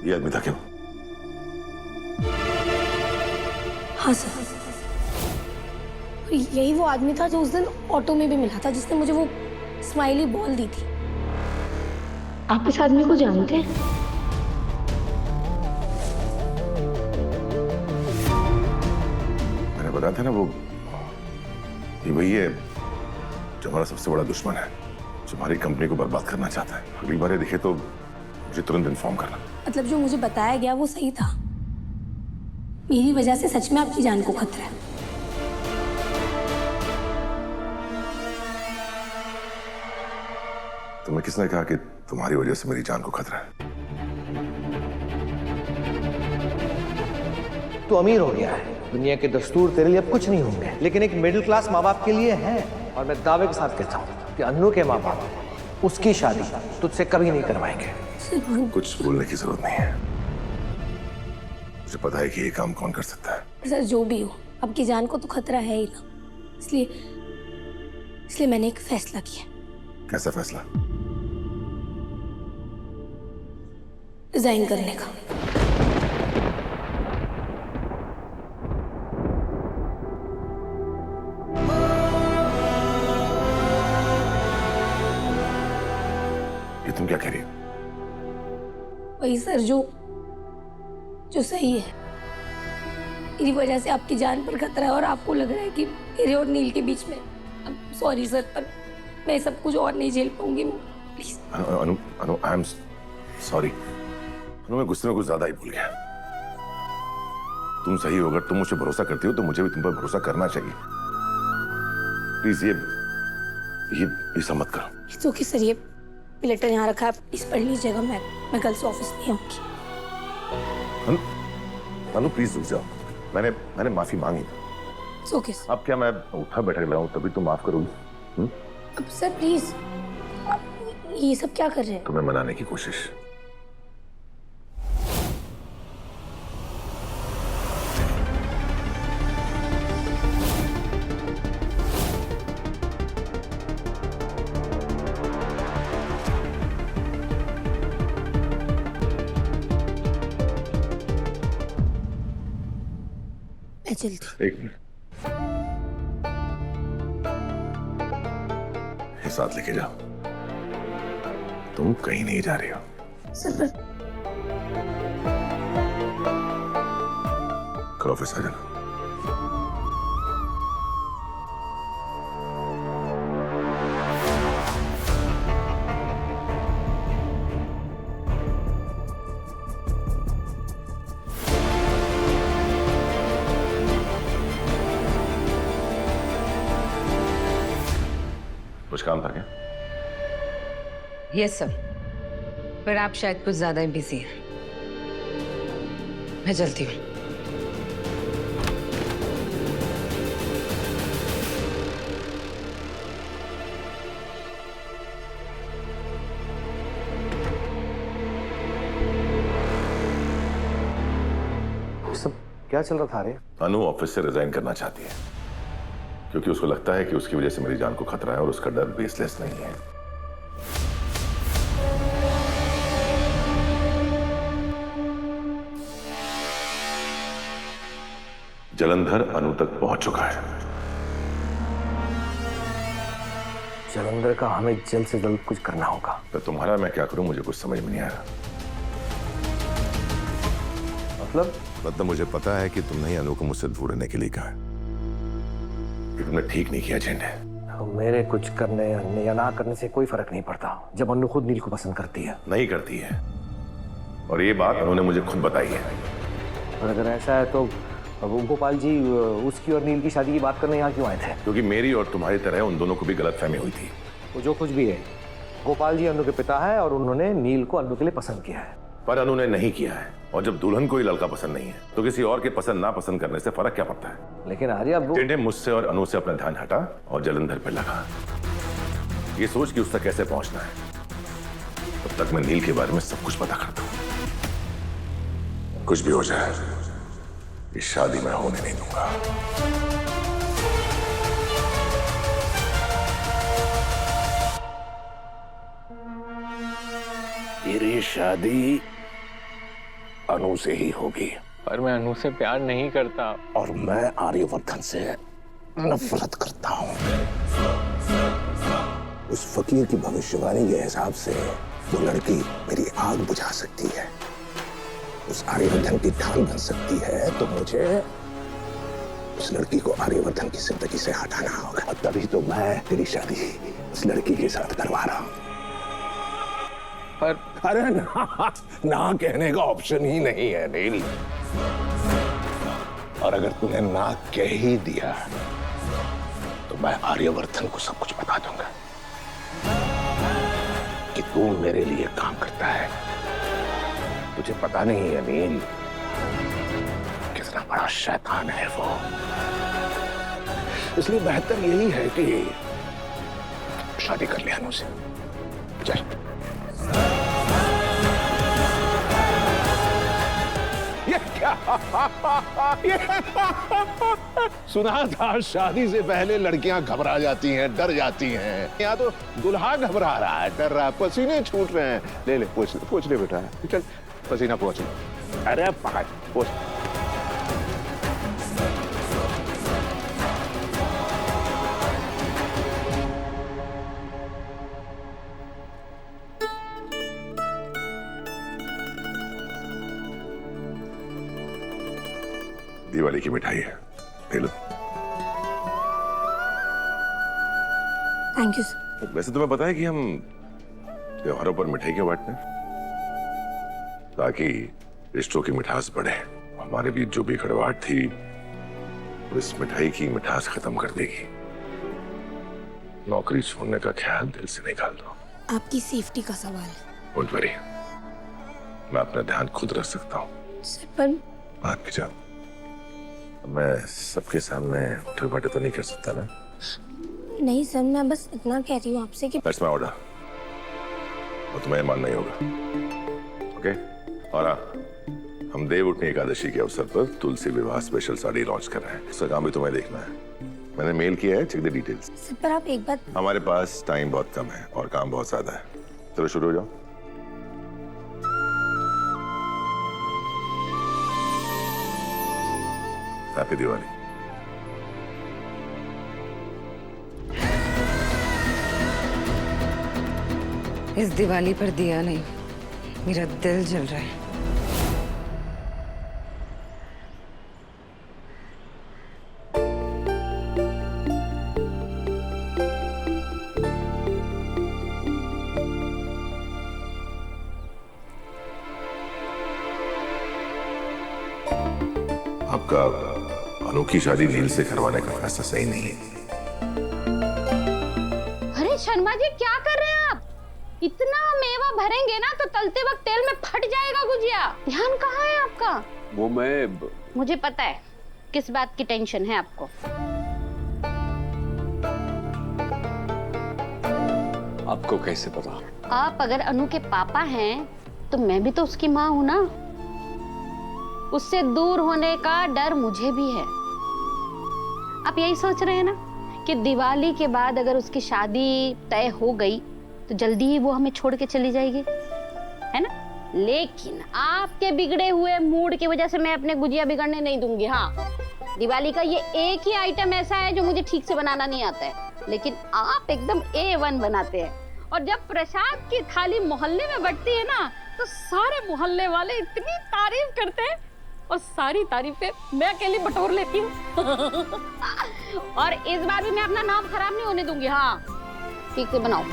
ये आदमी था क्यों? हाँ सर, यही वो आदमी था जो उस दिन ऑटो में भी मिला था, जिसने मुझे वो स्माइली बॉल दी थी। आप इस आदमी को जानते हैं? मैंने बताया था ना, वो ये वही है जो हमारा सबसे बड़ा दुश्मन है, जो हमारी कंपनी को बर्बाद करना चाहता है। अगली बार ये दिखे तो मुझे तुरंत इन्फॉर्म करना। मतलब जो मुझे बताया गया वो सही था? मेरी वजह से सच में आपकी जान को खतरा है? तुम्हें किसने कहा कि तुम्हारी वजह से मेरी जान को खतरा है? तू अमीर हो गया है, दुनिया के दस्तूर तेरे लिए अब कुछ नहीं होंगे, लेकिन एक मिडिल क्लास माँ बाप के लिए है। और मैं दावे के साथ कहता हूँ कि अन्नू के माँ बाप उसकी शादी तुझसे कभी नहीं करवाएंगे। कुछ बोलने की जरूरत नहीं है, मुझे पता है कि ये काम कौन कर सकता है। सर जो भी हो, आपकी जान को तो खतरा है ही ना, इसलिए मैंने एक फैसला किया। कैसा फैसला? रिजाइन करने का। ये तुम क्या कह रही हो? वही सर जो सही है। मेरी वजह से आपकी जान पर खतरा है और आपको लग रहा है कि मेरे और नील के बीच में। सॉरी सर, पर मैं सब कुछ और नहीं झेल पाऊंगी, please. Anu, I am sorry. Anu, मैं गुस्से में कुछ ज्यादा ही भूल गया। तुम सही हो, अगर तुम मुझे भरोसा करती हो तो मुझे भी तुम पर भरोसा करना चाहिए। प्लीज ये सब मत करो। इट्स ओके सर, ये लेटर यहाँ रखा है, प्लीज पढ़ लीजिएगा। मैं कल से ऑफिस नहीं आऊंगी। अनु प्लीज रुक जाओ, मैंने माफी मांगी। It's okay sir. अब क्या मैं उठा बैठा रहा हूँ तभी तुम माफ करोगी? अब सर प्लीज, आप ये सब क्या कर रहे हैं? तुम्हें मनाने की कोशिश। मैं चलती। एक मिनट, ये साथ लेके जाओ, तुम कहीं नहीं जा रही हो। सर पर कल ऑफिस आ जाना। कुछ काम था क्या? यस सर, पर आप शायद कुछ ज्यादा ही बिजी हैं। मैं चलती हूँ। सब क्या चल रहा था रे? अनु ऑफिस से रिजाइन करना चाहती है क्योंकि उसको लगता है कि उसकी वजह से मेरी जान को खतरा है और उसका डर बेसलेस नहीं है। जलंधर अनु तक पहुंच चुका है। जलंधर का हमें जल्द से जल्द कुछ करना होगा। तो तुम्हारा मैं क्या करूं, मुझे कुछ समझ में नहीं आ रहा। मतलब मुझे पता है कि तुमने ही अनु को मुझसे दूर रहने के लिए कहा है, कि तुमने ठीक नहीं किया झंडे। मेरे कुछ करने या ना करने से कोई फर्क नहीं पड़ता जब अनु खुद नील को पसंद करती है। नहीं करती है, और ये बात उन्होंने मुझे खुद बताई है। और अगर ऐसा है तो वो गोपाल जी उसकी और नील की शादी की बात करने यहाँ क्यों आए थे? क्योंकि मेरी और तुम्हारी तरह उन दोनों को भी गलतफहमी हुई थी। वो जो कुछ भी है, गोपाल जी अनु के पिता है और उन्होंने नील को अनु के लिए पसंद किया है। पर अनु ने नहीं किया है, और जब दुल्हन को ही लड़का पसंद नहीं है तो किसी और के पसंद ना पसंद करने से फर्क क्या पड़ता है? लेकिन आर्या वो टिंडे मुझसे और अनु से अपना ध्यान हटा और जलंधर पे लगा, ये सोच कि उस तक कैसे पहुंचना है। तब तक मैं नील के बारे में सब कुछ पता करता हूं। कुछ भी हो जाए, इस शादी मैं होने नहीं दूंगा। तेरी शादी अनु से ही होगी। पर मैं अनु से प्यार नहीं करता। और मैं आर्यवर्धन से नफरत करता हूँ। उस फकीर की भविष्यवाणी के हिसाब से वो लड़की मेरी आग बुझा सकती है, उस आर्यवर्धन की ठान बन सकती है। तो मुझे उस लड़की को आर्यवर्धन की जिंदगी से हटाना होगा। और तभी तो मैं तेरी शादी उस लड़की के साथ करवा रहा हूं। पर अरे ना कहने का ऑप्शन ही नहीं है नील। और अगर तूने ना कह ही दिया तो मैं आर्यवर्धन को सब कुछ बता दूंगा कि तू मेरे लिए काम करता है। तुझे पता नहीं है नील कितना बड़ा शैतान है वो। इसलिए बेहतर यही है कि शादी कर ले अनु से। चल। ये क्या? सुना था शादी से पहले लड़कियां घबरा जाती हैं, डर जाती हैं। यहाँ तो दुल्हा घबरा रहा है, डर रहा है, पसीने छूट रहे हैं। ले ले पोछ ले बेटा, चल पसीना पोछ ले। अरे पकड़ पोछ। दिवाली की मिठाई है, ले लो। Thank you sir. वैसे तुम्हें पता है कि हम त्योहारों पर मिठाई क्यों बांटते हैं? ताकि रिश्तों की मिठास बढ़े। हमारे बीच जो भी खड़वाहट थी वो इस मिठाई की मिठास खत्म कर देगी। नौकरी छोड़ने का ख्याल दिल से निकाल दो। आपकी सेफ्टी का सवाल है। डोंट वरी, मैं अपना ध्यान खुद रख सकता हूँ। सर पर बात की जाओ, मैं सबके सामने उठे-बैठे तो नहीं कर सकता ना? नहीं सर, मैं बस इतना कह रही हूँ आपसे कि दैट्स माय ऑर्डर। और तुम्हें मानना ही होगा, ओके? और हाँ, हम देव उठनी एकादशी के अवसर पर तुलसी विवाह स्पेशल साड़ी लॉन्च कर रहे हैं। इसका काम भी तुम्हें देखना है। मैंने मेल किया है, चेक द डिटेल्स। सर पर आप एक बात। हमारे पास टाइम बहुत कम है और काम बहुत ज्यादा है। चलो शुरू हो जाओ। हैप्पी दिवाली। इस दिवाली पर दिया नहीं, मेरा दिल जल रहा है। आपका अनु की शादी नील से करवाने का फैसला सही नहीं है। अरे शर्मा जी, क्या कर रहे हैं आप? इतना मेवा भरेंगे ना तो तलते वक्त तेल में फट जाएगा गुजिया। ध्यान कहाँ है आपका? वो मैं मुझे पता है किस बात की टेंशन है आपको। आपको कैसे पता? आप अगर अनु के पापा हैं तो मैं भी तो उसकी माँ हूं ना। उससे दूर होने का डर मुझे भी है। आप यही सोच रहे हैं ना कि दिवाली के बाद अगर उसकी शादी तय हो गई तो जल्दी ही वो हमें छोड़ के चली जाएगी, है ना? लेकिन आपके बिगड़े हुए मूड की वजह से मैं अपने गुजिया बिगड़ने नहीं दूंगी। हाँ, दिवाली का ये एक ही आइटम ऐसा है जो मुझे ठीक से बनाना नहीं आता है, लेकिन आप एकदम A1 बनाते हैं। और जब प्रसाद की थाली मोहल्ले में बंटती है ना तो सारे मोहल्ले वाले इतनी तारीफ करते हैं और सारी तारीफें मैं अकेली बटोर लेती हूँ। और इस बार भी मैं अपना नाम खराब नहीं होने दूंगी। हाँ, ठीक से बनाओ।